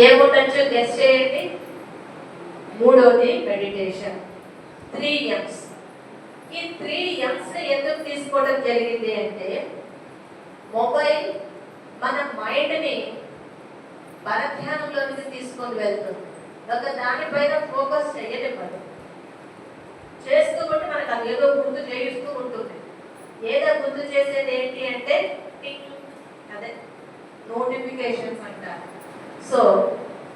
ఏముండొచ్చు guest చేయండి. మూడోది meditation. 3 M's. ఈ 3 M's ఎందుకు తీసుకోవడం జరిగింది అంటే మొబైల్ మన మైండ్ని పరధ్యానంలోనికి తీసుకొని వెళ్తుంది. ఒక దానిపైన ఫోకస్ చేయనివ్వదు. చేస్తూ ఉంటే మనకు అది ఏదో గుర్తు చేయిస్తూ ఉంటుంది. ఏదో గుర్తు చేసేది ఏంటి అంటే టింగ్, అదే నోటిఫికేషన్స్ అంటారు. సో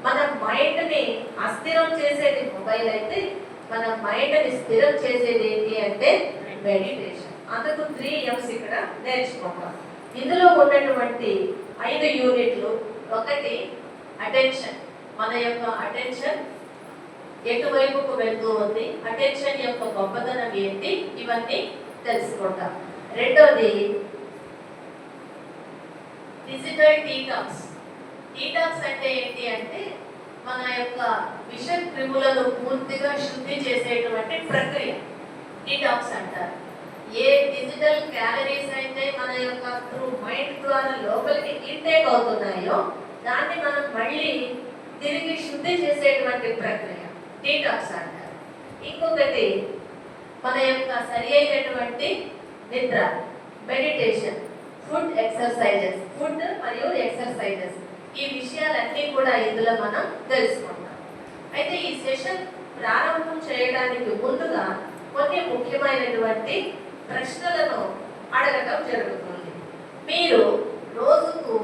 మన మైండ్ని అస్థిరం చేసేది మొబైల్ అయితే మన మైండ్ని స్థిరం చేసేది ఏంటి అంటే మెడిటేషన్. అందుకు 3 M's ఇక్కడ నేర్చుకుంటాం. ఇందులో ఉన్నటువంటి 5 యూనిట్లు. ఒకటి అటెన్షన్. మన యొక్క అటెన్షన్ ఎటువైపుకు వెళ్తూ ఉంది, అటెన్షన్ యొక్క గొప్పతనం ఏంటి, ఇవన్నీ తెలుసుకుంటాం. రెండోది డిజిటల్ డీటాక్స్. డీటాక్స్ అంటే ఏంటి అంటే మన యొక్క విష క్రిములను పూర్తిగా శుద్ధి చేసేటువంటి ప్రక్రియ డీటాక్స్ అంటారు. ఏ డిజిటల్ క్యాలరీస్ అయితే మన యొక్క త్రూ మైండ్ ద్వారా లోపలికి ఇంటేక్ అవుతున్నాయో దాన్ని మనం మళ్ళీ తిరిగి శుద్ధి చేసేటువంటి ప్రక్రియ డీటాక్స్ అంటారు. ఇంకొకటి మన యొక్క సరి అయినటువంటి నిద్ర, మెడిటేషన్, ఫుడ్ ఎక్సర్సైజెస్. ఫుడ్ మరియు ఎక్సర్సైజెస్ ఈ విషయాలన్నీ కూడా ఇందులో మనం తెలుసుకుంటాం. అయితే ఈ సెషన్ ప్రారంభం చేయడానికి ముందుగా కొన్ని ముఖ్యమైనటువంటి ప్రశ్నలను అడగటం జరుగుతుంది. మీరు రోజుకు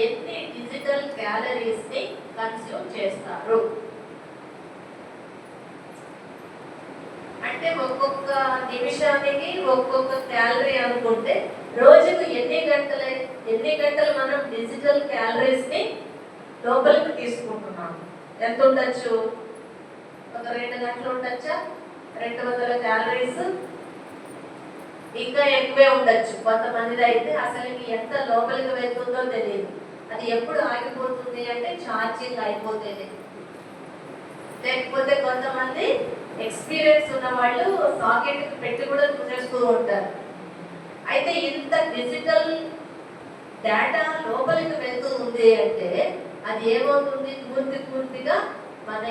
ఎన్ని డిజిటల్ క్యాలరీస్ ని కన్స్యూమ్ చేస్తారు? అంటే ఒక్కొక్క నిమిషానికి ఒక్కొక్క క్యాలరీ అనుకుంటే రోజుకు ఎన్ని గంటలు మనం డిజిటల్ క్యాలరీస్ ని లోపలికి తీసుకుంటున్నాం? ఎంత ఉండొచ్చు? ఒక 2 గంటలు ఉండొచ్చా? 200 క్యాలరీస్, ఇంకా ఎక్కువే ఉండొచ్చు. కొంతమంది అయితే అసలు ఎంత లోపలికి వెళ్తుందో తెలియదు. అది ఎప్పుడు ఆగిపోతుంది అంటే ఛార్జింగ్ అయిపోతేనే. లేకపోతే కొంతమంది ఎక్స్పీరియన్స్ ఉన్న వాళ్ళు సాకెట్ పెట్టి కూడా చూసేస్తూ ఉంటారు. అయితే ఇంత డిజిటల్ డేటా లోపలికి వెళ్తూ ఉంది అంటే అది ఏమవుతుంది? పూర్తిగా మనం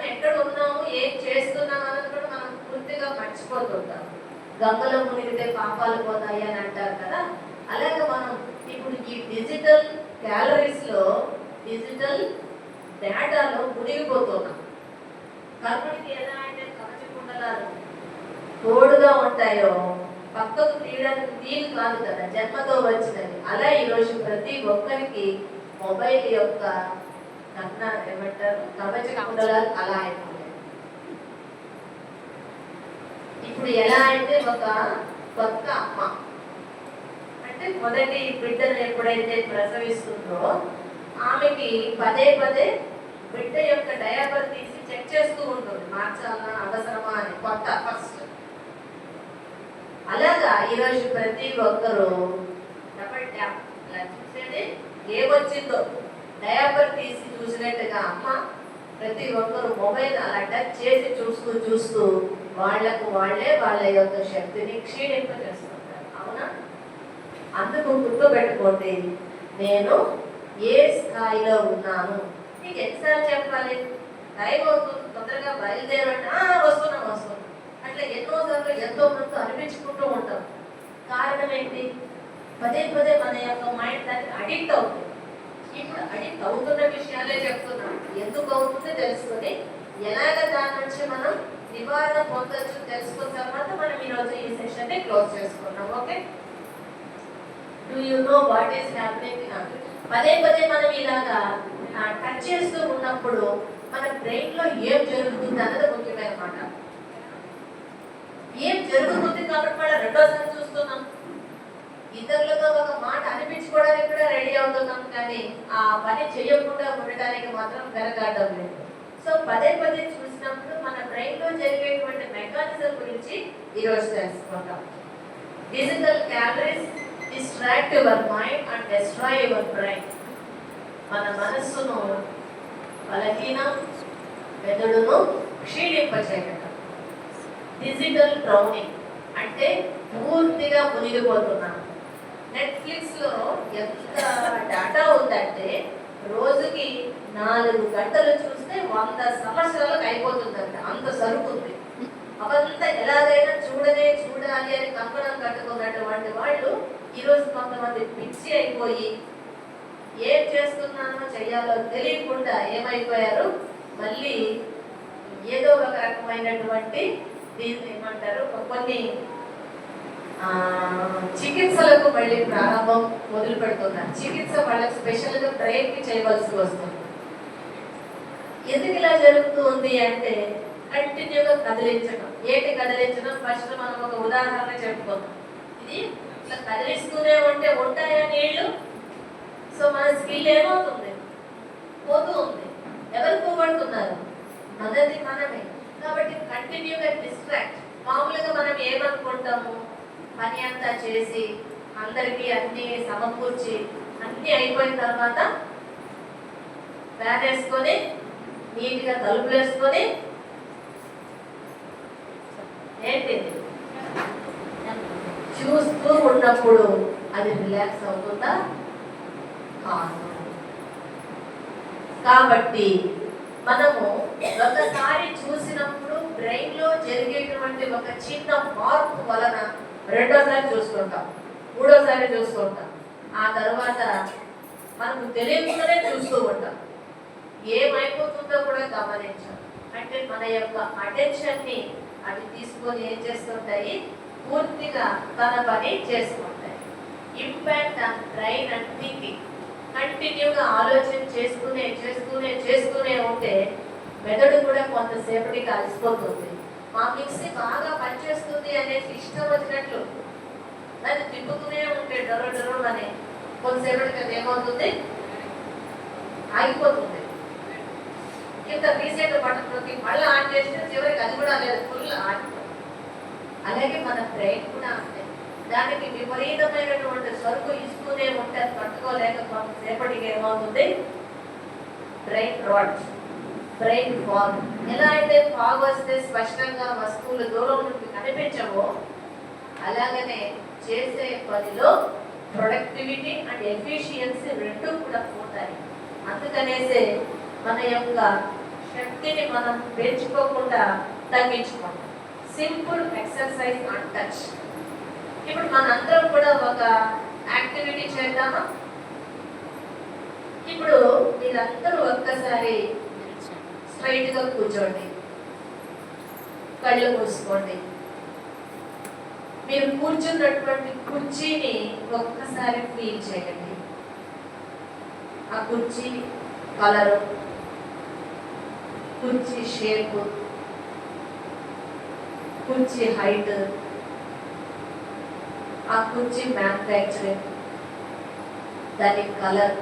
ఎక్కడ ఉన్నాము, ఏం చేస్తున్నాం అన్నది కూడా మనం పూర్తిగా మర్చిపోతుంటాం. గంగలో మునిగితే పాపాలు పోతాయి అని అంటారు కదా. అలాగే మనం ఇప్పుడు ఈ డిజిటల్ క్యాలరీస్ లో డిజిటల్ డేటాలో మునిగిపోతున్నాం. కర్ణుడికి ఎలా అంటే కవచ కుండలాలు తోడుగా ఉంటాయో పక్కకు తీయడానికి వీలు కాదు కదా, జన్మతో వచ్చినది. అలా ఈరోజు ప్రతి ఒక్కరికి మొబైల్ యొక్క ఏమంటారు కవచ కుండలాలు అలా అయిపోయాయి. ఇప్పుడు ఎలా అంటే ఒక కొత్త అమ్మ అంటే మొదటి బిడ్డను ఎప్పుడైతే ప్రసవిస్తుందో ఆమెకి పదే బిడ్డ యొక్క డయాపర్ తీసి చెక్ చేస్తూ ఉంటుంది, మార్చాలన్నా అవసరమా అని కొత్త ఫస్ట్. అలాగా ఈరోజు ప్రతి ఒక్కరూ డబల్ ట్యాప్ ఇలా చూసేది ఏమొచ్చిందో డయాపర్ తీసి చూసినట్టుగా అమ్మ ప్రతి ఒక్కరు మొబైల్ అలా టచ్ చేసి చూస్తూ వాళ్లకు వాళ్ళే వాళ్ళ యొక్క శక్తిని క్షీణింపజేస్తుంటారు. అవునా? అందుకు గుర్తుపెట్టుకోండి, నేను ఏ స్థాయిలో ఉన్నాను. నీకు ఎన్నిసార్లు చెప్పాలి? టైం అవుతుంది, తొందరగా బయలుదేరండి, వస్తున్నాం అట్లా ఎన్నోసార్లు ఎంతో మంది అనిపించుకుంటూ ఉంటాం. కారణం ఏంటి? పదే మన యొక్క మైండ్ దానికి అడిక్ట్ అవుతుంది. ఇప్పుడు అడిక్ట్ అవుతున్న విషయాలే చెప్తున్నాం. ఎందుకు అవుతుందో తెలుసుకొని ఎలాగ దాని నుంచి మనం నివారణ పొందొచ్చు తెలుసుకున్న తర్వాత మనం ఈరోజు ఈ సెషన్ ని క్లోజ్ చేసుకున్నాం. Okay, do you know what is happening? పదే మనం ఇలాగా టచ్ చేస్తూ ఉన్నప్పుడు మన బ్రెయిన్ లో ఏం జరుగుతుంది అన్నది ముఖ్యమైన మాట. ఏం జరుగుతుంది కాబట్టి మనం రెండోసారి చూస్తున్నాం. ఇతరులతో ఒక మాట అనిపించుకోవడానికి కూడా రెడీ అవుతున్నాం, కానీ ఆ పని చేయకుండా ఉండటానికి మాత్రం వెనకాడడం లేదు. సో పదే చూసినప్పుడు మన బ్రెయిన్ లో జరిగేటువంటి మెకానిజం గురించి ఈరోజు తెలుసుకుంటాం. Digital calories distract your mind and destroy your brain. మన మనస్సును బలహీనం, మెదడును క్షీణింపచేయటం. డిజిటల్ డ్రౌనింగ్ అంటే పూర్తిగా మునిగిపోతున్నాం. నెట్ఫ్లిక్స్ లో ఎంత డేటా ఉందంటే రోజుకి 4 గంటలు చూస్తే 100 సంవత్సరాలకు అయిపోతుందంట, అంత సరుకుంది. అవంతా ఎలాగైనా చూడాలి అని కంకణం కట్టుకున్నటువంటి వాళ్ళు ఈరోజు కొంతమంది పిచ్చి అయిపోయి ఏం చేస్తున్నానో చెయ్యాలో తెలియకుండా ఏమైపోయారు, మళ్ళీ ఏదో ఒక రకమైనటువంటి దీన్ని ఏమంటారు, కొన్ని చికిత్సలకు మళ్ళీ ప్రారంభం మొదలు పెడుతున్నారు. చికిత్స వాళ్ళకి స్పెషల్గా బ్రెయిన్కి చేయవలసి వస్తుంది. ఎందుకు ఇలా జరుగుతుంది అంటే కంటిన్యూగా కదిలించడం. ఏంటి కదిలించడం? ఫస్ట్ మనం ఒక ఉదాహరణ చెప్పుకుందాం. ఇది ఇట్లా కదిలిస్తూనే ఉంటే ఉంటాయా నీళ్లు? సో మన స్కిల్ ఏమవుతుంది? పోతూ ఉంది. ఎవరు పోగొడుతున్నారు? మనది మనమే. కాబట్టి కంటిన్యూగా డిస్ట్రాక్ట్. మామూలుగా మనం ఏమనుకుంటాము, పని అంతా చేసి అందరికీ అన్ని సమకూర్చి అన్ని అయిపోయిన తర్వాత ఫ్యాన్ వేసుకొని నీట్గా తలుపులు వేసుకొని ఏంటిది చూస్తూ ఉన్నప్పుడు అది రిలాక్స్ అవుతుందా? కాదు. కాబట్టి మనము ఒకసారి చూసినప్పుడు బ్రెయిన్ లో జరిగేటువంటి ఒక చిన్న మార్పు వలన రెండోసారి చూస్తుంటాం, మూడోసారి చూస్తుంటాం, ఆ తర్వాత మనకు తెలియకుండానే చూస్తూ ఉంటాం. ఏమైపోతుందో కూడా గమనించాం. అంటే మన యొక్క అటెన్షన్ ని అవి తీసుకొని ఏం చేస్తుంటాయి, పూర్తిగా తన పని చేసుకుంటాయి. Impact on brain and thinking. కంటిన్యూగా ఆలోచన చేస్తూనే ఉంటే మెదడు కూడా కొంతసేపటికి అలసిపోతుంది. మా మిక్సీ బాగా పనిచేస్తుంది అనేసి ఇష్టం వచ్చినట్లు దాన్ని తిప్పుతూనే ఉంటే డొర్ర అని కొంతసేపటికి అది ఏమవుతుంది, ఆగిపోతుంది. ఇంత రీసెంట్ పట్టుకుంటే మళ్ళీ ఆన్ చేస్తే చివరికి అది కూడా లేదు, ఫుల్ ఆగిపోతుంది. అలాగే మన బ్రెయిన్ కూడా అంతే. దానికి విపరీతమైనటువంటి సరుకు ఇస్తూనే ఉంటే అది పట్టుకోలేక కొంతసేపటికి ఏమవుతుంది, బ్రెయిన్ రాట్, బ్రెయిన్ ఫాగ్. ఎలా అయితే ఫాగ్ వస్తే స్పష్టంగా వస్తువులు దూరం నుండి కనిపించవో, అలాగనే చేసే పనిలో ప్రొడక్టివిటీ అండ్ ఎఫిషియన్సీ రెండు కూడా పోతాయి. అందుకనేసే మన యొక్క శక్తిని మనం పెంచుకోకుండా తగ్గించుకోండి. Simple exercise and touch. ఇప్పుడు మనందరం కూడా ఒక యాక్టివిటీ చేద్దామా? ఇప్పుడు మీరందరూ ఒక్కసారి స్ట్రైట్ గా కూర్చోండి, కళ్ళు మూసుకోండి. మీరు కూర్చున్నటువంటి కుర్చీని ఒక్కసారి ఫీల్ చేయండి. ఆ కుర్చీ కలరు, కుర్చీ షేప్, కుర్చీ హైట్, ఆ కుర్చీ మ్యానుఫ్యాక్చరింగ్, దాని కలర్,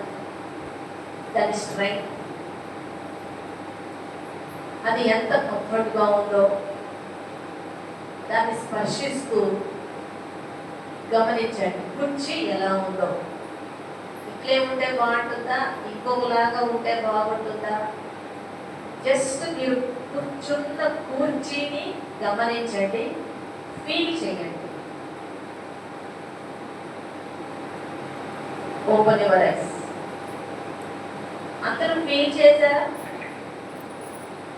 దాని స్ట్రెంగ్త్, అది ఎంత కంఫర్ట్గా ఉందో దాన్ని స్పర్శిస్తూ గమనించండి. కుర్చీ ఎలా ఉందో, ఇట్లే ఉంటే బాగుంటుందా, ఇంకొకలాగా ఉంటే బాగుంటుందా? జస్ట్ మీరు కూర్చున్న కుర్చీని గమనించండి, ఫీల్ చేయండి. Open your eyes. అందరూ ఫీల్ చేశారా?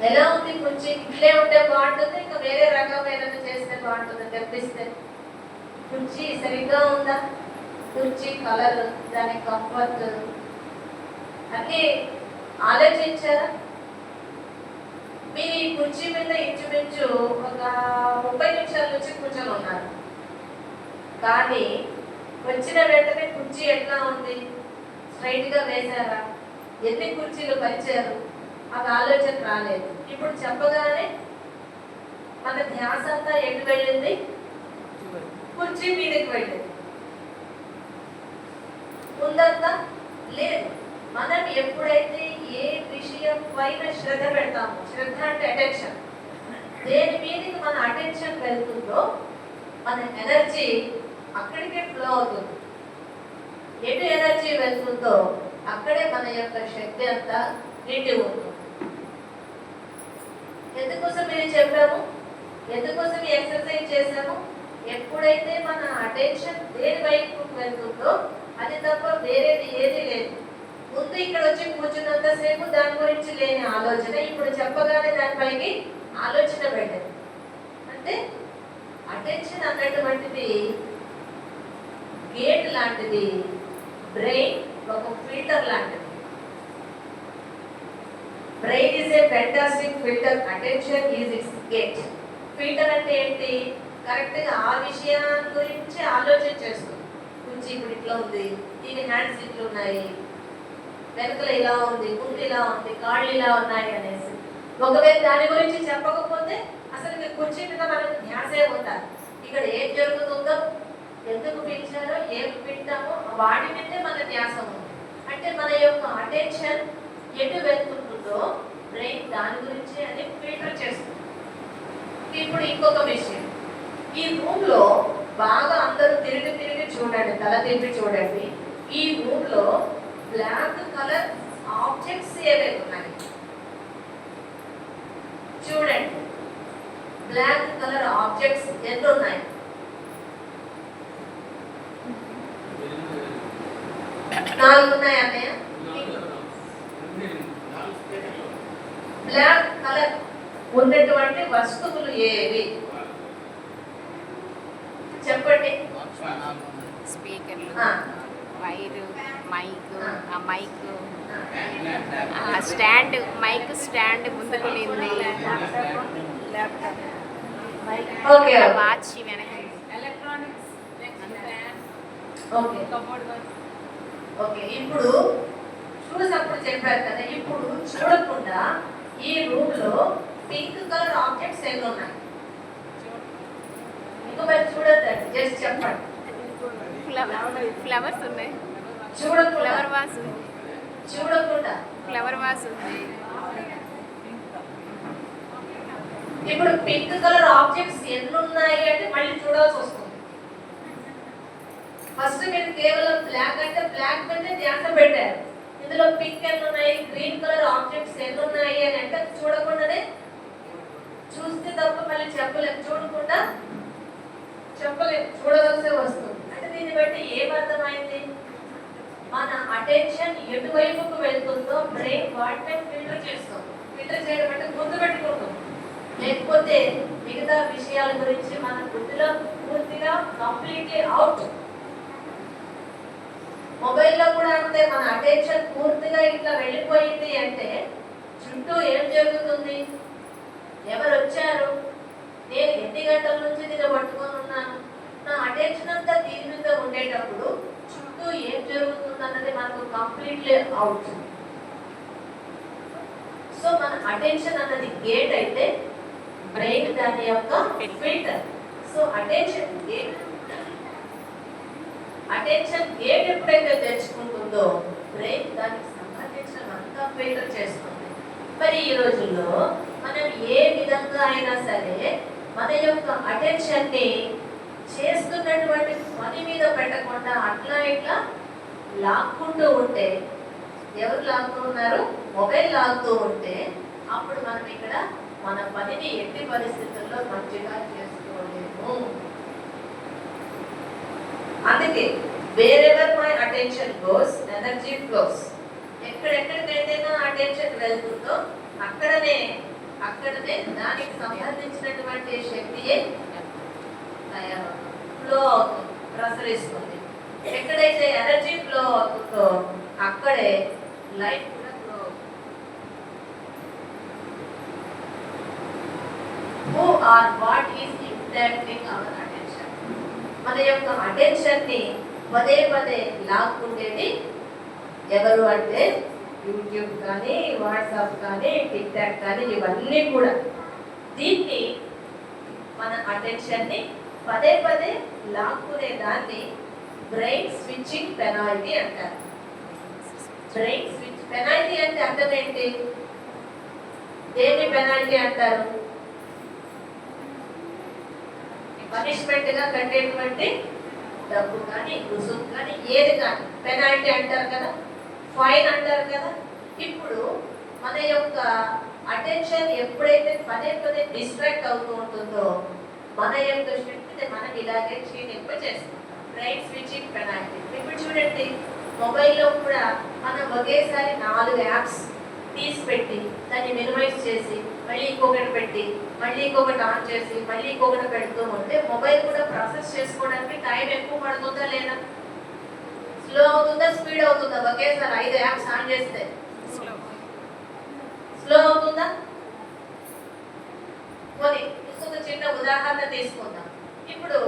ఎలా ఉంది కుర్చీ? ఇట్లే ఉంటే బాగుంటుంది, ఇంకా వేరే రకమైన చేస్తే బాగుంటుంది, తెప్పిస్తే? కుర్చీ సరిగ్గా ఉందా? కుర్చీ కలర్, దాని కంఫర్ట్ అన్నీ ఆలోచించారా? మీరు ఈ కుర్చీ మీద ఇంచుమించు ఒక 30 నిమిషాల నుంచి కూర్చొని ఉన్నారు. కానీ వచ్చిన వెంటనే కుర్చీ ఎట్లా ఉంది? స్ట్రైట్ గా వేశారా? ఎన్ని కుర్చీలు పరిచారు? అది ఆలోచన రాలేదు. ఇప్పుడు చెప్పగానే మన ధ్యాస అంతా ఎటు వెళ్ళింది? కుర్చీ మీదకి వెళ్ళింది. ఉందంతా లేదు. మనం ఎప్పుడైతే ఏ విషయం పైన శ్రద్ధ పెడతామో, శ్రద్ధ అంటే అటెన్షన్, దేని మీదకి మన అటెన్షన్ వెళ్తుందో మన ఎనర్జీ అక్కడికే ఫ్లో అవుతుంది. ఎటు ఎనర్జీ వెళ్తుందో అక్కడే మన యొక్క శక్తి అంతా నిండి ఉంటుంది. ఎందుకోసం ఇది చెప్పాము, ఎందుకోసం ఈ ఎక్సర్సైజ్ చేసాము? ఎప్పుడైతే మన అటెన్షన్ దేని వైపు వెళ్తుందో అది తప్ప వేరేది ఏది లేదు. ముందు ఇక్కడ వచ్చి కూర్చున్నంతసేపు దాని గురించి లేని ఆలోచన ఇప్పుడు చెప్పగానే దానిపైకి ఆలోచన పెట్టదు. అంటే అటెన్షన్ అన్నటువంటిది గేట్ లాంటిది, బ్రెయిన్ ఒక ఫిల్టర్ లాంటిది. Brain is a fantastic filter, attention is it's gate. Filter అంటే ఏంటి? కరెక్ట్ గా ఆ విషయాన్ని గురించి ఆలోచన చేస్తుంది. కొంచెం ఇప్పుడు ఇట్లా ఉంది, దీని హ్యాండ్స్ ఇట్లా ఉన్నాయి, వెనకలు ఇలా ఉంది, ముందు ఇలా ఉంది, కాళ్ళు ఇలా ఉన్నాయి అనేసి ఒకవేళ దాని గురించి చెప్పకపోతే అసలు మీరు కుర్చీ మీద మనకు ధ్యాసే ఉండాలి. ఇక్కడ ఏం జరుగుతుందో, ఎందుకు పిలిచారో, ఏం వింటామో వాటి మీదే మన ధ్యాస ఉంది. అంటే మన యొక్క అటెన్షన్ ఎటు వెళ్తుంటుందో బ్రెయిన్ దాని గురించి అది ఫిల్టర్ చేస్తుంది. ఇప్పుడు ఇంకొక విషయం, ఈ రూమ్ లో బాగా అందరూ తిరిగి తిరిగి చూడండి, తల తిరిగి చూడండి. ఈ రూమ్ లో బ్లాక్ కలర్ ఆబ్జెక్ట్స్ ఏవైతే ఉన్నాయి చూడండి. బ్లాక్ కలర్ ఆబ్జెక్ట్స్ ఎన్ని ఉన్నాయి? నాలుగు ఉన్నాయి అన్నయ్య. బ్లాక్ కలర్ ఉన్నటువంటి వస్తువులు ఏవి చెప్పండి. స్పీకర్లు, వైరు, మైక్, ఆ మైక్ స్టాండ్, మైక్ స్టాండ్ ముందుకు నింది, ఓకే వాచ్ వెనక, ఓకే ఓకే. ఇప్పుడు చూసినప్పుడు చెప్పారు కదా, ఇప్పుడు చూడకుండా ఈ రూమ్ లో పింక్ కలర్ ఆబ్జెక్ట్స్ ఎన్ని ఉన్నాయి? ఇంకా మరి చూడద్దండి, జస్ట్ చెప్పండి. ఫ్లవర్స్ ఉన్నాయి, చూడకుండా, ఫ్లవర్ వాస్ ఉంది, చూడకుండా ఫ్లవర్ వాస్ ఉంది. ఇప్పుడు పింక్ కలర్ ఆబ్జెక్ట్స్ ఎన్ని ఉన్నాయి అంటే మళ్ళీ చూడాల్సి వస్తుంది. ఫస్ట్ మీరు కేవలం బ్లాక్ అంటే బ్లాక్ మీద ధ్యాస పెట్టారు. ఇందులో పింక్ ఎన్ని ఉన్నాయి, గ్రీన్ కలర్ ఆబ్జెక్ట్స్ ఎన్ని ఉన్నాయి అని అంటే చూడకుండానే, చూస్తే తప్ప మళ్ళీ చెప్పలేము, చూడకుండా చెప్పలేము, చూడవలసే వస్తుంది. అంటే దీన్ని బట్టి ఏమర్థమైంది? మన అటెన్షన్ ఎటువైపుకు వెళ్తుందో బ్రెయిన్ వాటిని ఫిల్టర్ చేస్తాం. ఫిల్టర్ చేయడం అంటే గుర్తు పెట్టుకుంటాం, లేకపోతే మిగతా విషయాల గురించి మన బుద్ధిలో పూర్తిగా కంప్లీట్లీ అవుట్. మొబైల్లో కూడా అంతే, మన అటెన్షన్ పూర్తిగా ఇట్లా వెళ్ళిపోయింది అంటే చుట్టూ ఏం జరుగుతుంది, ఎవరు వచ్చారు, నేను ఎన్ని గంటల నుంచి దీన్ని పట్టుకొని ఉన్నాను, నా అటెన్షన్ అంతా దీని మీద ఉండేటప్పుడు చుట్టూ ఏం జరుగుతుంది అన్నది మనకు కంప్లీట్లీ అవుట్. సో మన అటెన్షన్ అన్నది గేట్ అయితే బ్రెయిన్ దాని యొక్క ఫిల్టర్. సో అటెన్షన్ గేట్ ఎప్పుడైతే తెచ్చుకుంటుందో బ్రెయిన్ దానికి సంబంధించిన అంతా ఫిల్టర్ చేస్తుంది. మరి ఈ రోజుల్లో మనం ఏ విధంగా అయినా సరే మన యొక్క అటెన్షన్ ని చేస్తున్నటువంటి పని మీద పెట్టకుండా అట్లా ఇట్లా లాక్కుంటూ ఉంటే, ఎవరు లాగుతూ ఉన్నారు? మొబైల్ లాగుతూ ఉంటే అప్పుడు మనం ఇక్కడ మన పనిని ఎట్టి పరిస్థితుల్లో మంచిగా చేసుకోలేము. అందుకే wherever my attention goes energy flows. ఎక్కడెక్కడికైతే నా అటెన్షన్ వెళ్తుందో అక్కడనే దానికి సంబంధించినటువంటి శక్తియే ఫ్లో అవుతుంది, ప్రసరిస్తుంది. ఎక్కడైతే ఎనర్జీ ఫ్లో అవుతుందో అక్కడే లైఫ్ కూడా ఫ్లో అవుతుంది. Who or what is impacting our attention? మన యొక్క అటెన్షన్ ని పదే పదే లాక్కుండేది ఎవరు అంటే యూట్యూబ్ కానీ, వాట్సాప్ కానీ, టిక్ టాక్ కానీ, ఇవన్నీ కూడా దీన్ని మన అటెన్షన్ ని పదే పదే లాక్కునే దాన్ని బ్రెయిన్ స్విచ్చింగ్ పెనాల్టీ అంటారు. బ్రెయిన్ స్విచ్ పెనాల్టీ అంటే అర్థం ఏంటి? దేన్ని పెనాల్టీ అంటారు? పనిష్మెంట్ గా కట్టేటువంటి డబ్బు కానీ, రుసుము కానీ, ఏది కానీ పెనాల్టీ అంటారు కదా, ఫైన్ అంటారు కదా. ఇప్పుడు మన యొక్క అటెన్షన్ ఎప్పుడైతే పదే పదే డిస్ట్రాక్ట్ అవుతూ ఉంటుందో మన యొక్క శక్తిని మనం ఇలాగే క్షీణింప చేస్తాం. Brain switching penalty. ఇప్పుడు చూడండి, మొబైల్లో కూడా మనం ఒకేసారి 4 యాప్స్ తీసి పెట్టి దాన్ని మినిమైజ్ చేసి మళ్ళీ ఇంకొకటి పెట్టి మళ్ళీ ఇంకొకటి ఆన్ చేసి మళ్ళీ ఇంకొకటి పెడుతూ ఉంటే మొబైల్ కూడా ప్రాసెస్ చేసుకోవడానికి టైం ఎక్కువ పడుతుందా లేదా? స్లో అవుతుందా స్పీడ్ అవుతుందా? ఒకేసారి 5 యాప్స్ ఆన్ చేస్తే స్లో అవుతుందా? పోనీ ఇంకొక చిన్న ఉదాహరణ తీసుకుందాం. ఇప్పుడు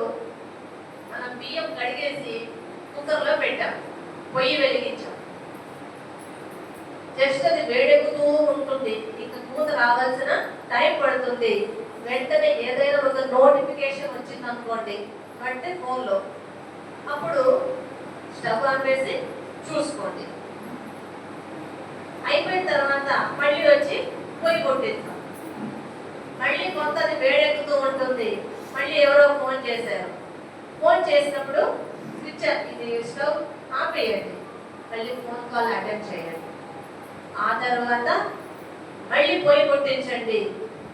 మనం బియ్యం కడిగేసి కుక్కర్లో పెట్టాం, పొయ్యి వెలిగించాం, జస్ట్ అది వేడెక్కుతూ ఉంటుంది, ఇంకా కూత రావాల్సిన టైం పడుతుంది. వెంటనే ఏదైనా ఒక నోటిఫికేషన్ వచ్చింది అనుకోండి అంటే ఫోన్లో, అప్పుడు స్టవ్ ఆన్ చేసి చూసుకోండి. అయిపోయిన తర్వాత మళ్ళీ వచ్చి పొయ్యి కొట్టేస్తాం, మళ్ళీ కొత్తది వేడెక్కుతూ ఉంటుంది, మళ్ళీ ఎవరో ఫోన్ చేశారు, ఫోన్ చేసినప్పుడు స్విచ్ ఇది స్టవ్ ఆపేయండి, మళ్ళీ ఫోన్ కాల్ అటెండ్ చేయండి. ఆ తర్వాత మళ్ళీ పొయ్యి కొట్టించండి,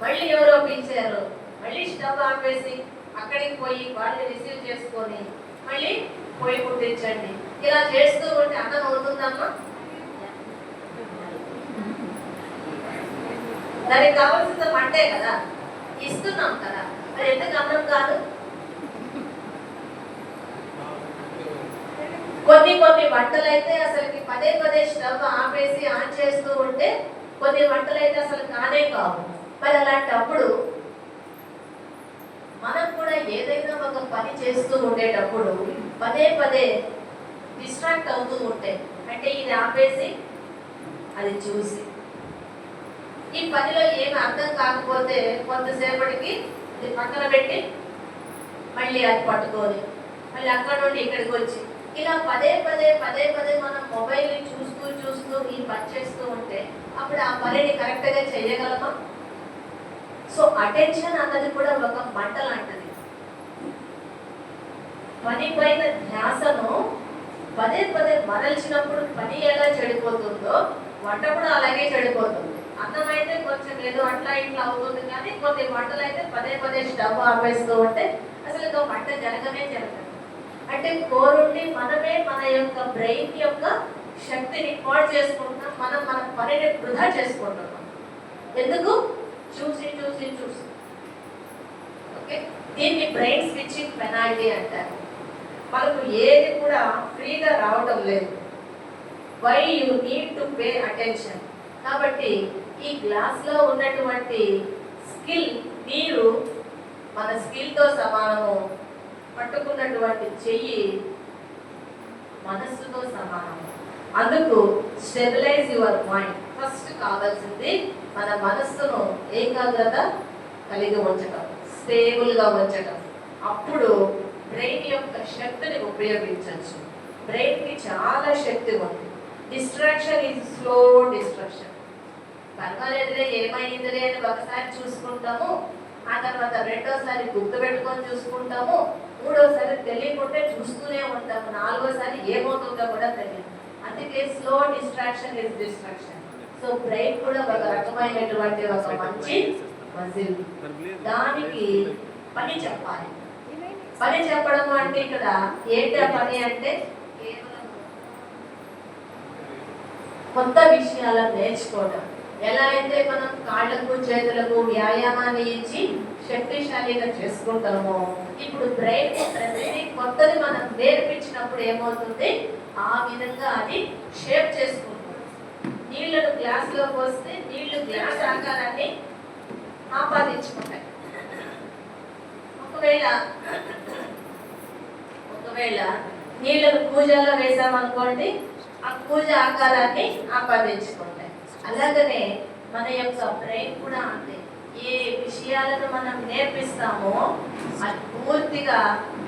మళ్ళీ ఎవరో పిలిచారు, మళ్ళీ స్టవ్ ఆపేసి అక్కడికి పోయి వాళ్ళు రిసీవ్ చేసుకొని మళ్ళీ పొయ్యి కొట్టించండి. ఇలా చేస్తూ ఉంటే అన్నం అవుతుందమ్మా? దానికి కావాల్సిన పంటే కదా ఇస్తున్నాం కదా, మరి ఎందుకు అన్నం కాదు? కొన్ని వంటలు అయితే అసలుకి పదే పదే స్టవ్ ఆపేసి ఆన్ చేస్తూ ఉంటే కొన్ని వంటలు అయితే అసలు కానే కావు. మరి అలాంటప్పుడు మనం కూడా ఏదైనా ఒక పని చేస్తూ ఉండేటప్పుడు పదే పదే డిస్ట్రాక్ట్ అవుతూ ఉంటే, అంటే ఇది ఆపేసి అది చూసి ఈ పనిలో ఏమి అర్థం కాకపోతే కొంతసేపటికి ఇది పక్కన పెట్టి మళ్ళీ అది పట్టుకొని మళ్ళీ అక్కడ నుండి ఇక్కడికి వచ్చి ఇలా పదే పదే మనం మొబైల్ని చూస్తూ ఈ పని చేస్తూ ఉంటే అప్పుడు ఆ పనిని కరెక్ట్గా చేయగలమా? సో అటెన్షన్ అన్నది కూడా ఒక మంట లాంటిది. పని పైన ధ్యాసను పదే మరల్చినప్పుడు పని ఎలా చెడిపోతుందో వంట కూడా అలాగే చెడిపోతుంది. అన్నం అయితే కొంచెం ఏదో అట్లా ఇట్లా అవుతుంది, కానీ కొన్ని వంటలు అయితే పదే స్టవ్ ఆపేస్తూ ఉంటే అసలు వంట జరగదు. అంటే కోరుండి మనమే మన యొక్క బ్రెయిన్ యొక్క శక్తిని పాడు చేసుకుంటున్నాం, మనం మన పనిని వృధా చేసుకుంటున్నాం. ఎందుకు? చూసి ఓకే, దీన్ని బ్రెయిన్ స్విచ్చింగ్ పెనాల్టీ అంటారు. మనకు ఏది కూడా ఫ్రీగా రావటం లేదు. Why you need to pay attention. కాబట్టి ఈ గ్లాస్లో ఉన్నటువంటి స్కిల్ నీరు మన స్కిల్తో సమానము, పట్టుకున్నటువంటి చెయ్యి మనస్సుతో సమానము. అందుకు స్టెబిలైజ్ యువర్ మైండ్. ఫస్ట్ కావాల్సింది మన మనస్సును ఏకాగ్రత కలిగి ఉంచడం, స్టేబుల్గా ఉంచడం. అప్పుడు బ్రెయిన్ యొక్క శక్తిని ఉపయోగించవచ్చు. బ్రెయిన్కి చాలా శక్తి ఉంది. Distraction is slow distraction. పర్వాలేదులే ఏమైందిలే అని ఒకసారి చూసుకుంటాము, ఆ తర్వాత రెండోసారి గుర్తుపెట్టుకొని చూసుకుంటాము, మూడోసారి తెలియకుంటే చూస్తూనే ఉంటాము, నాలుగోసారి ఏమవుతుందో కూడా తెలియదు. అందుకే slow distraction is distraction. So brain కూడా ఒక రకమైనటువంటి ఒక మంచి మజిల్. దానికి పని చెప్పాలి. పని చెప్పడం అంటే ఇక్కడ ఏంటి ఆ పని అంటే కేవలం కొత్త విషయాలను నేర్చుకోవడం. ఎలా అయితే మనం కాళ్ళకు చేతులకు వ్యాయామాన్ని ఇచ్చి శక్తిశాలిగా చేసుకుంటామో, ఇప్పుడు బ్రెయిన్ ప్రతిదీ కొత్తది మనం నేర్పించినప్పుడు ఏమవుతుంది, ఆ విధంగా అది షేప్ చేసుకుంటుంది. నీళ్లను గ్లాసులో పోస్తే నీళ్లు గ్లాస్ ఆకారాన్ని ఆపాదించుకుంటాయి. ఒకవేళ నీళ్లను కూజాలో వేసామనుకోండి, ఆ కూజ ఆకారాన్ని ఆపాదించుకుంటాయి. అలాగనే మన యొక్క బ్రెయిన్ కూడా అంతే. ఏ విషయాలను మనం నేర్పిస్తామో అది పూర్తిగా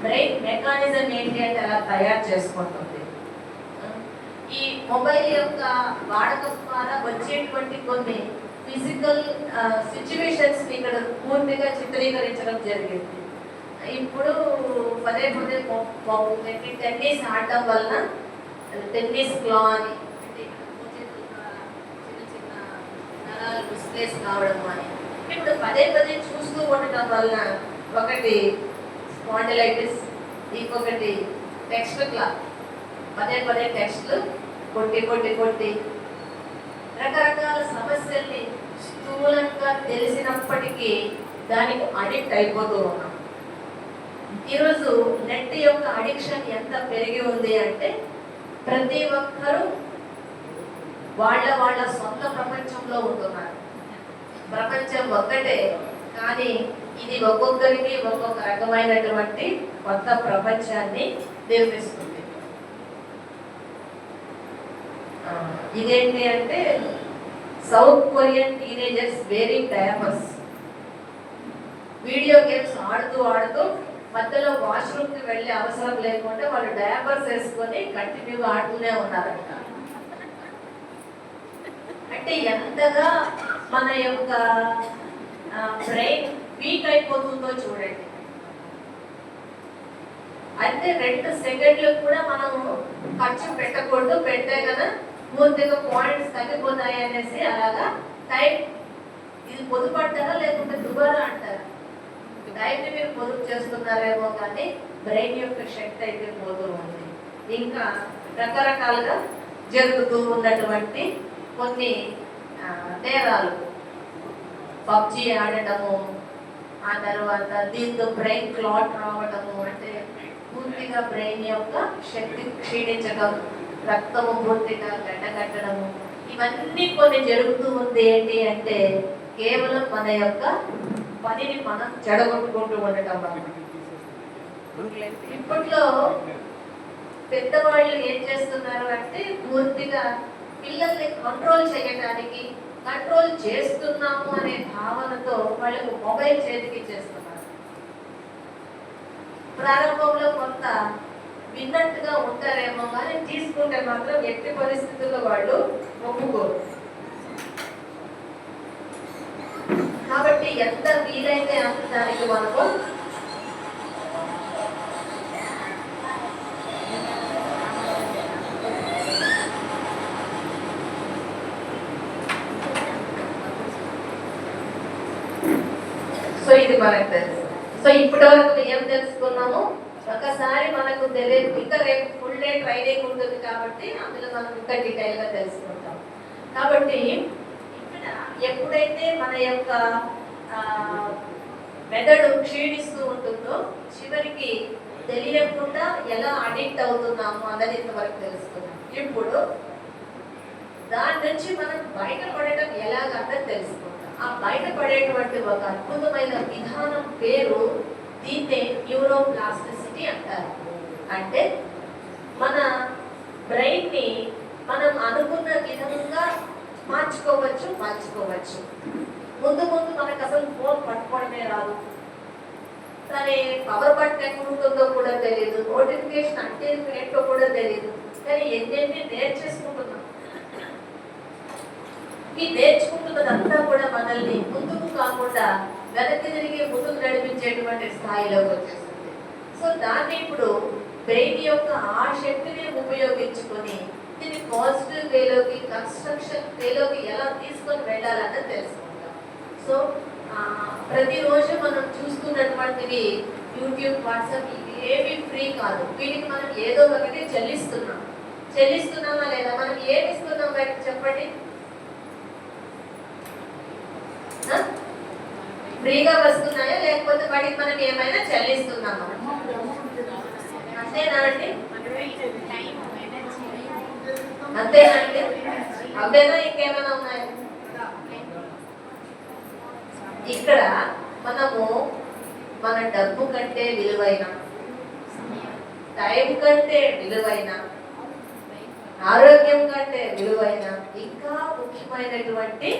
బ్రెయిన్ మెకానిజం ఏంటి అంటే అలా తయారు చేసుకుంటుంది. ఈ మొబైల్ యొక్క వాడకం ద్వారా వచ్చేటువంటి కొన్ని ఫిజికల్ సిచ్యువేషన్స్ ఇక్కడ పూర్తిగా చిత్రీకరించడం జరిగింది. ఇప్పుడు పదే టెన్నిస్ ఆడటం వలన టెన్నిస్ క్లా అని చిన్న నరాలు డిస్ప్లేస్ కావడం అని ఇప్పుడు పదే చూస్తూ ఉండటం వలన ఒకటి స్పాండిలైటిస్, ఇంకొకటి టెక్స్ట్ క్లాక్ పదే పదే టెస్ట్లు కొట్టి కొట్టి కొట్టి రకరకాల సమస్యల్ని స్థూలంగా తెలిసినప్పటికీ దానికి అడిక్ట్ అయిపోతూ ఉన్నాం. ఈరోజు నెట్ యొక్క అడిక్షన్ ఎంత పెరిగి ఉంది అంటే ప్రతి ఒక్కరూ వాళ్ళ సొంత ప్రపంచంలో ఉంటున్నారు. ప్రపంచం ఒక్కటే, కానీ ఇది ఒక్కొక్కరికి ఒక్కొక్క రకమైనటువంటి కొత్త ప్రపంచాన్ని నిర్మిస్తుంది. ఇదేంటి అంటే south Korean teenagers wearing diapers. Video games ఆడుతూ మధ్యలో వాష్రూమ్కి వెళ్ళే అవసరం లేకుండా వాళ్ళు డయాపర్స్ వేసుకొని కంటిన్యూగా ఆడుతూనే ఉన్నారంట. అంటే ఎంతగా మన యొక్క బ్రెయిన్ వీక్ అయిపోతుందో చూడండి. అయితే 2 సెకండ్లు కూడా మనం ఖర్చు పెట్టకూడదు, పెడితే కదా పూర్తిగా పాయింట్స్ తగ్గిపోతాయి అనేసి అలాగా టైం. ఇది పొదుపడ్డారా లేకుంటే దుబారా అంటారా? టైంని మీరు పొదుపు చేస్తున్నారేమో, కానీ బ్రెయిన్ యొక్క శక్తి అయితే పోతూ ఉంది. ఇంకా రకరకాలుగా జరుగుతూ ఉన్నటువంటి కొన్ని నేరాలు, పబ్జి ఆడటము, ఆ తర్వాత దీంతో బ్రెయిన్ క్లాట్ రావడము, అంటే పూర్తిగా బ్రెయిన్ యొక్క శక్తి క్షీణించడం, రక్తము పూర్తిగా గడ్డకట్టడము, ఇవన్నీ కొన్ని జరుగుతూ ఉంది. ఏంటి అంటే కేవలం మన యొక్క పనిని మనం చెడగొట్టుకుంటూ ఉండటం వల్ల. ఇప్పట్లో పెద్దవాళ్ళు ఏం చేస్తున్నారు అంటే పూర్తిగా పిల్లల్ని కంట్రోల్ చేయడానికి, కంట్రోల్ చేస్తున్నాము అనే భావనతో వాళ్ళకు మొబైల్ చేతికి ఇచ్చేస్తున్నారు. ప్రారంభంలో కొంత విన్నట్టుగా ఉంటారేమో, కానీ తీసుకుంటే మాత్రం ఎట్టి పరిస్థితుల్లో వాళ్ళు ఒప్పుకోరు. కాబట్టి ఎంత వీలైతే అంత దానికి మనము సో ఇది మనకు తెలుసు. సో ఇప్పటి వరకు ఏం తెలుసుకున్నాము? ఒకసారి మనకు తెలియదు, ఇంకా రేపు ఫుల్ డే ట్రైనింగ్ ఉంటుంది కాబట్టి అందులో మనం ఇంకా డీటెయిల్గా తెలుసుకుంటాం. కాబట్టి ఇక్కడ ఎప్పుడైతే మన యొక్క మెదడు క్షీణిస్తూ ఉంటుందో చివరికి తెలియకుండా ఎలా అడిక్ట్ అవుతున్నాము అన్నది ఇంతవరకు తెలుసుకున్నాం. ఇప్పుడు దాని నుంచి మనం బయటపడటం ఎలాగన్నది తెలుసుకుంటాం. ఆ బయటపడేటువంటి ఒక అద్భుతమైన విధానం పేరు, దీన్నే న్యూరోప్లాస్టిసిటీ అంటారు. అంటే మన బ్రెయిన్ని మనం అనుకున్న విధంగా మార్చుకోవచ్చు. ముందు మనకు అసలు ఫోన్ పట్టుకోవడమే రాదు, కానీ పవర్ బటన్ ఎక్కడ ఉంటుందో కూడా తెలియదు, నోటిఫికేషన్ అంటే ఏంటో కూడా తెలియదు, కానీ ఎన్ని నేర్చేసుకుంటున్నాం. ఈ నేర్చుకుంటున్నదంతా కూడా మనల్ని ముందుకు కాకుండా వెనక్కి తిరిగి ముందుకు నడిపించేటువంటి స్థాయిలోకి వచ్చేస్తుంది. సో దాన్ని ఇప్పుడు బ్రెయిన్ యొక్క ఆ శక్తిని ఉపయోగించుకొని దీన్ని పాజిటివ్ వేలోకి, కన్స్ట్రక్షన్ వేలోకి ఎలా తీసుకొని వెళ్ళాలన్నది తెలుసుకుంటాం. సో ప్రతిరోజు మనం చూస్తున్నటువంటివి యూట్యూబ్, వాట్సాప్, ఇవి ఏవి ఫ్రీ కాదు. వీటికి మనం ఏదో ఒకటి చెల్లిస్తున్నామా లేదా? మనం ఏమి ఇస్తున్నాం బయట చెప్పండి? ఫ్రీగా వస్తున్నాయా లేకపోతే వాటికి మనం ఏమైనా చెల్లిస్తున్నామా? అంతేనా అండి? అంతేనా ఇంకేమైనా ఉన్నాయా? ఇక్కడ మనము మన డబ్బు కంటే విలువైన, టైం కంటే విలువైన, ఆరోగ్యం కంటే విలువైన, ఇంకా ముఖ్యమైనటువంటి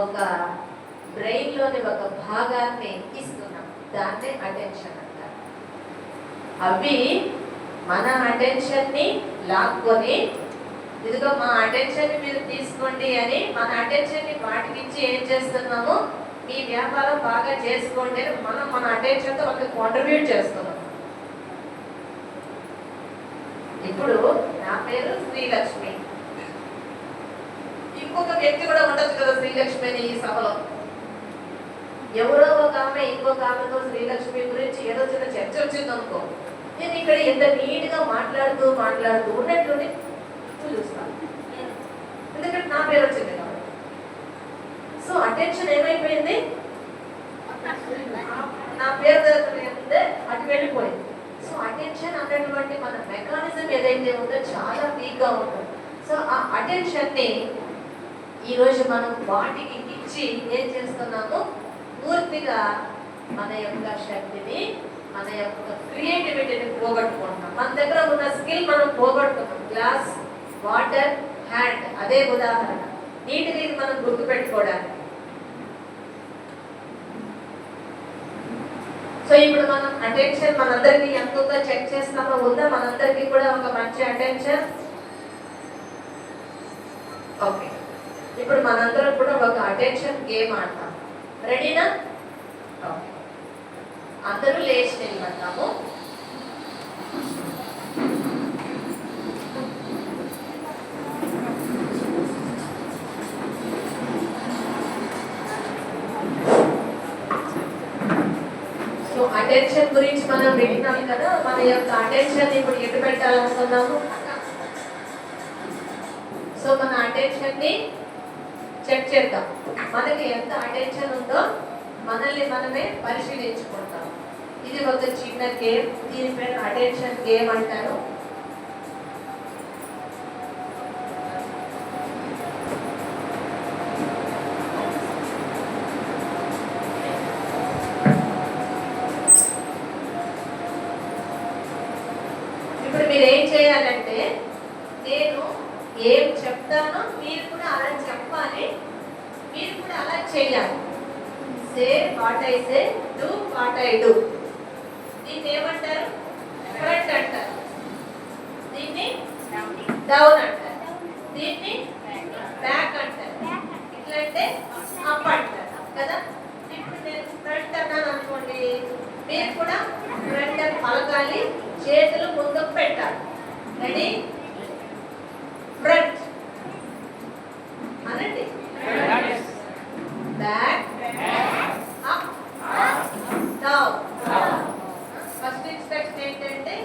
ఒక బ్రెయిన్ లోని ఒక భాగాన్ని ఇస్తున్నాం. దాన్నే అటెన్షన్ అంటారు. అవి మన అటెన్షన్ ని లాక్కొని, ఇదిగో మా అటెన్షన్ ని మీరు తీసుకోండి అని మన అటెన్షన్ ని వాటికి ఇచ్చి ఏం చేస్తున్నాము? మీ వ్యాపారం బాగా చేసుకోండి అని మనం మన అటెన్షన్ తో వాళ్ళకి కాంట్రిబ్యూట్ చేస్తున్నాం. ఇప్పుడు నా పేరు శ్రీలక్ష్మి, ఇంకొక వ్యక్తి కూడా ఉండొచ్చు కదా శ్రీలక్ష్మి అని ఈ సభలో. ఎవరో ఒక ఆమె ఇంకొక ఆమెతో శ్రీలక్ష్మి గురించి ఏదో చిన్న చర్చ వచ్చింది అనుకో, నేను ఇక్కడ ఇంత నీట్గా మాట్లాడుతూ ఉన్నట్లుండి చూస్తాను, ఎందుకంటే నా పేరు వచ్చింది కాబట్టి. సో అటెన్షన్ ఏమైపోయింది, నా పేరు దగ్గర అటు వెళ్ళిపోయింది. సో అటెన్షన్ అనేటువంటి మన మెకానిజం ఏదైతే ఉందో చాలా వీక్గా ఉంటుంది. సో ఆ అటెన్షన్ని ఈరోజు మనం వాటికి ఇచ్చి ఏం చేస్తున్నాము, పూర్తిగా మన యొక్క శక్తిని, మన యొక్క క్రియేటివిటీని పోగొట్టుకుంటున్నాం. మన దగ్గర ఉన్న స్కిల్ మనం పోగొట్టుకున్నాం. గ్లాస్, వాటర్, హ్యాండ్ అదే ఉదాహరణ. నీటిని మనం గుర్తుపెట్టుకోవడానికి. సో ఇప్పుడు మనం అటెన్షన్ మనందరికీ ఎంతో చెక్ చేస్తామో ఉందా? మనందరికీ కూడా ఒక మంచి అటెన్షన్. ఓకే, ఇప్పుడు మనందరం కూడా ఒక అటెన్షన్ గేమ్ ఆడతాం. రెడీనా? ఓకే, అందరూ లేచి నిలబడతాము. సో అటెన్షన్ గురించి మనం వింటున్నాం కదా. మన యొక్క అటెన్షన్ ఇప్పుడు ఎటు పెట్టాలనుకున్నాము. సో మన అటెన్షన్ ని చెక్ చేద్దాం. మనకి ఎంత అటెన్షన్ ఉందో మనల్ని మనమే పరిశీలించుకుంటాం. ఇది ఒక చిన్న గేమ్, దీని పేరు అటెన్షన్ గేమ్ అంటారు. ఇప్పుడు మీరు ఏం చేయాలంటే, నేను ఏం చెప్తానో మీరు కూడా అలా చెప్పాలి, మీరు కూడా అలా చేయాలి. సే what I say, do what I do. దీన్ని ఏమంటారు? ఫ్రంట్ అంటారు, దీన్ని డౌన్ అంటారు, దీన్ని బ్యాక్ అంటారు, ఇట్లా అంటే అప్ అంటారు కదా. ఇప్పుడు నేను ఫ్రంట్ అన్నాను అనుకోండి, మీరు కూడా ఫ్రంట్ అని పలకాలి, చేతులు ముందుకు పెట్టాలి. రెడీ? ఫ్రంట్ అనండి. Back, up, down. First instruction ఏంటంటే,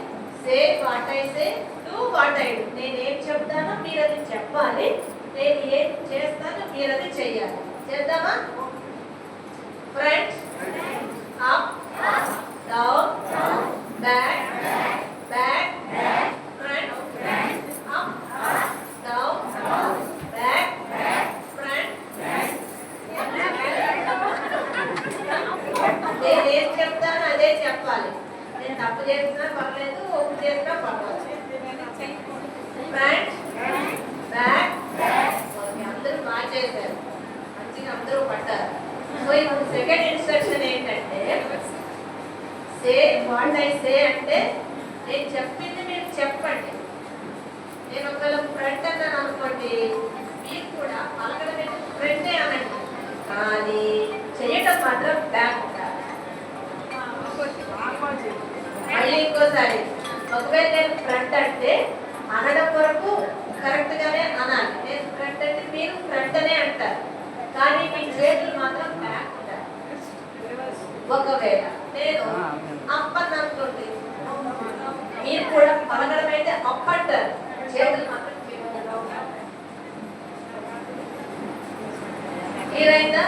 say what I say, do what I do. నేను ఏం చెప్తానో మీరు అది చెప్పాలి, నేను ఏం చేస్తానో మీరు అది చెయ్యాలి. చేద్దామా? Front, up, down, back, back, front, up, down, back, front. నేను ఏం చెప్తానో అదే చెప్పాలి. నేను తప్పు చేసినా పర్లేదు, ఒప్పు చేసినా పర్వాలేదు. Front, back. ఓకే, అందరూ బాగా చేశారు, మంచిగా అందరూ పడ్డారు. సో ఇప్పుడు సెకండ్ ఇన్స్ట్రక్షన్ ఏంటంటే, సే వాట్ ఐ సే అంటే, నేను చెప్పింది మీరు చెప్పండి. నేను ఒకవేళ ఫ్రంట్ అన్నాను అనుకోండి, మీరు కూడా పలకడం ఫ్రంటే అనండి, కానీ చేయటం మాత్రం బ్యాక్ ఉండాలి. మళ్ళీ ఇంకోసారి, ఒకవేళ నేను ఫ్రంట్ అంటే అనడం వరకు కరెక్ట్ గానే అనాలి. నేను ఫ్రంట్ అంటే మీరు ఫ్రంట్ అనే అంటారు, కానీ మీ చేతులు మాత్రం బ్యాక్ ఉండాలి. ఒకవేళ నేను అప్ అని అనుకోండి, మీరు కూడా పలకడం అయితే అప్ అంటారు, చేతులు మాత్రం ఏదైనా.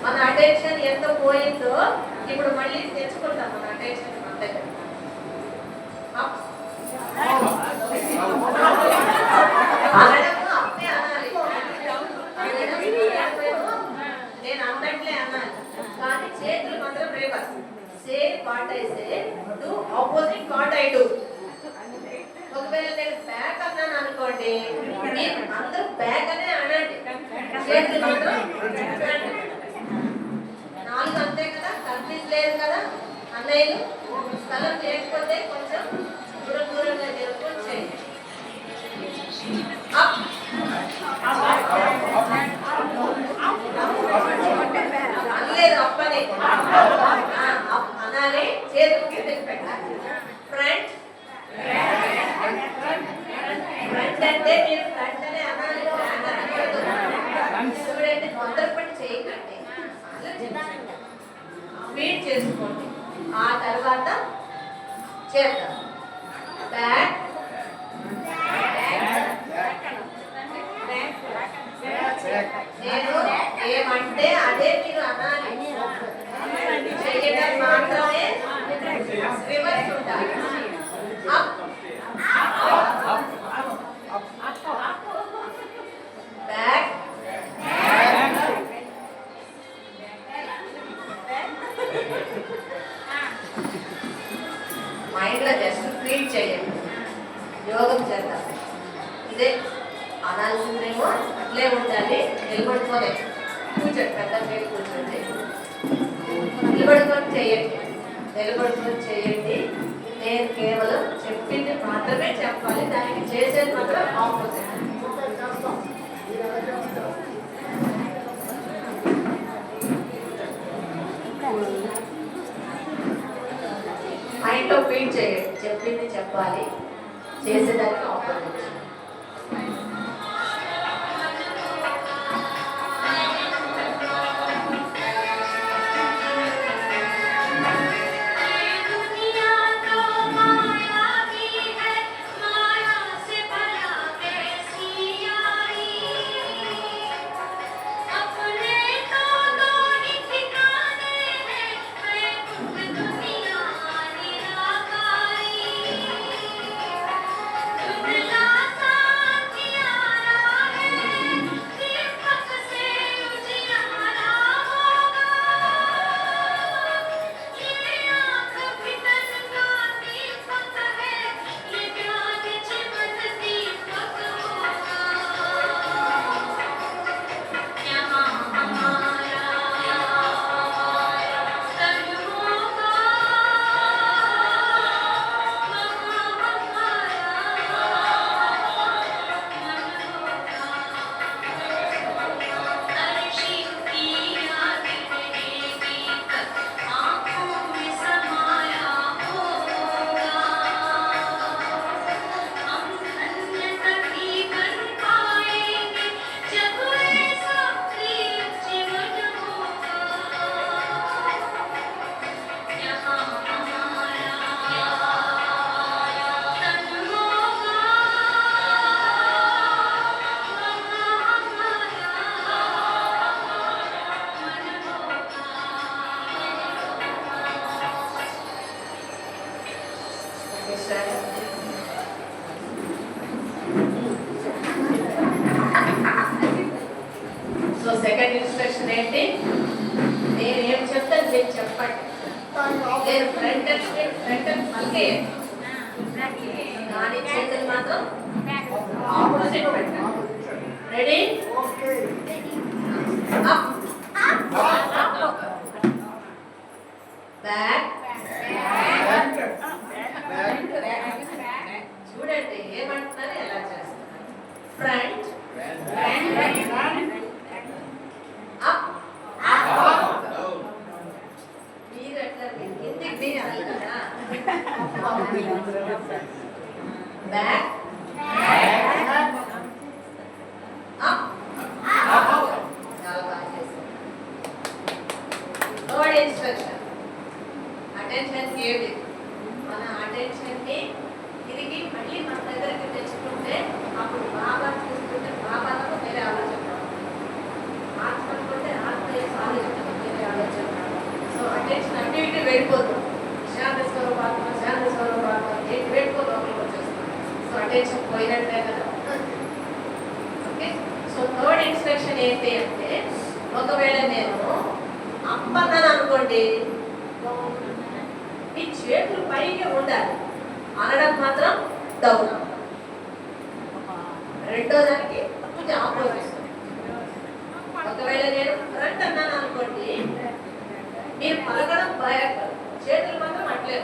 మన అటెన్షన్ ఎంత పోయిందో ఇప్పుడు మళ్ళీ తెచ్చుకుంటాం. మన అటెన్షన్ మన దగ్గర అనడము అప్పుడే అనాలి, నేను అన్నట్లే అనాలి, కానీ చేతులు మాత్రం reverse. Say what I say, do opposite what I do. ఒకవేళ నేను బ్యాక్ అన్నాను అనుకోండి, మీరు అందరూ బ్యాక్ అనే అనండి, చేతులు మాత్రం. నాలుగు అంతే కదా, కన్ఫ్యూజ్ లేదు కదా అన్నయ్యలు. స్థలం లేకపోతే కొంచెం దూరంగా జరుపుకొని చేయండి. అప్, అనలేదు అప్పని, అప్ అనాలి, చేతులు కిందకి పెట్టాలి. ఫ్రంట్, ఫ్రంట్ అంటే మీరు ఫ్రంట్ అనే అనాలి, చూడండి. తొందరపడి చేయకండి, స్పీడ్ చేసుకోండి. ఆ తర్వాత చేద్దాం. బ్యాక్ నేను ఏమంటే అదే మీరు అనాలి. చేయడం మాత్రమే రివర్స్ ఉండాలి. అప్ బ్యాక్ మైండ్లో జస్ట్ ఫీల్ చేయండి. యోగం చేద్దాం. ఇదే అనాల్సిందేమో అట్లే ఉండాలి. నిలబడుకోలే కూర్చోండి. పెద్ద మీరు కూర్చోండి. నిలబడుకొని చేయండి. నిలబడుకొని చేయండి. నేను కేవలం చెప్పింది మాత్రమే చెప్పాలి. దానికి చేసేది మాత్రం ఆపోజిట్. మైండ్లో ఫీడ్ చేయండి. చెప్పింది చెప్పాలి, చేసేదానికి ఆపోజిట్. సో సెకండ్ ఇన్స్ట్రక్షన్ ఏంటి? నేను ఏం చెప్తాను మీరు చెప్పండి. నేను ఫ్రంట్ మళ్ళీ కానీ చేతులు మాత్రం ఆపోజిట్ పెట్టండి. రెడీ? అప్ బ్యాక్ చూడండి ఏమంటున్నారు, ఎలా చేస్తారు. ఫ్రంట్ అప్ మీరు ఎట్లా కిందికి దిగాలి కదా. బ్యాక్ అప్ చాలా బాగా చేస్తారు. Third instruction attention gave. మన అటెన్షన్ని తిరిగి మళ్ళీ మన దగ్గరికి తెచ్చుకుంటే అప్పుడు బాగా చూసుకుంటే బాబాలో వేరే ఆలోచన ఆత్మనుకుంటే ఆత్మ ఆలోచన వేరే ఆలోచన. సో అటెన్షన్ అటు ఇటు వెళ్ళిపోతుంది. శాంత స్వరూపాత్మ ఏంటి వెళ్ళిపోతుంది, లోపలికి వచ్చేస్తుంది. సో అటెన్షన్ పోయినట్లే కదా. ఓకే, సో థర్డ్ ఇన్స్ట్రక్షన్ ఏంటి అంటే, ఒకవేళ నేను అప్పన్నాను అనుకోండి, ఈ చేతులు పైకి ఉండాలి, అనడం మాత్రం డౌన్. రెండో దానికి కొంచెం ఆపోజిట్. ఒకవేళ నేను ఫ్రంట్ అన్నాను అనుకోండి, మీరు పలకడం భయపడదు, చేతులు మాత్రం అట్లే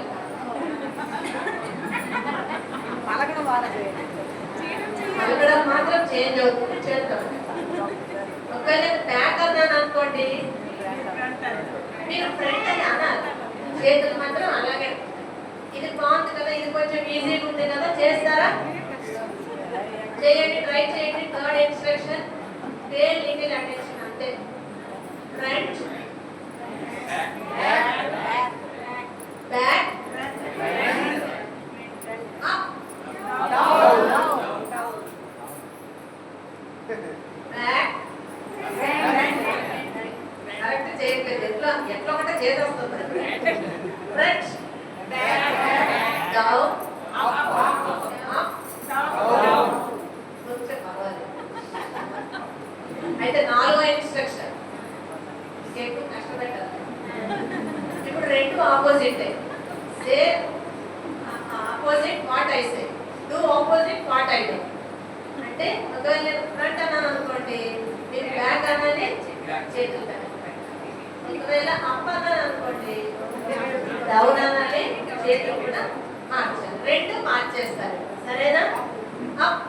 పలకడం మాత్రం చేంజ్ అవుతుంది, చేద్దాం. ఒకవేళ బ్యాక్ అన్నాను అనుకోండి, మీరు ఫ్రంట్ అని అనాలి, చేతులు మాత్రం అలాగే. ఇది బాగుంది కదా, ఇది కొంచెం ఈజీగా ఉంది కదా, చేస్తారా? చేయండి, ట్రై చేయండి. Third instruction pay little attention, అంతే. ఫ్రంట్ బ్యాక్ చేతి వస్తుంది ఫ్రంట్ డౌన్ కొంచెం పర్వాలేదు. అయితే 4వ ఇన్స్ట్రక్షన్ ఎక్కువ కష్టపెట్టాలి. ఇప్పుడు రెండు opposite say opposite what I say do opposite what I do. అంటే ఒకవేళ నేను ఫ్రంట్ అన్నాను అనుకోండి మీరు బ్యాక్ అనాలి చేతులు పెట్టాలి. ఒకవేళ అప్ అన్నాను అనుకోండి డౌన్ అనాలి చేతులు కూడా మార్చాలి. రెండు మార్చేస్తారు సరేనా. అప్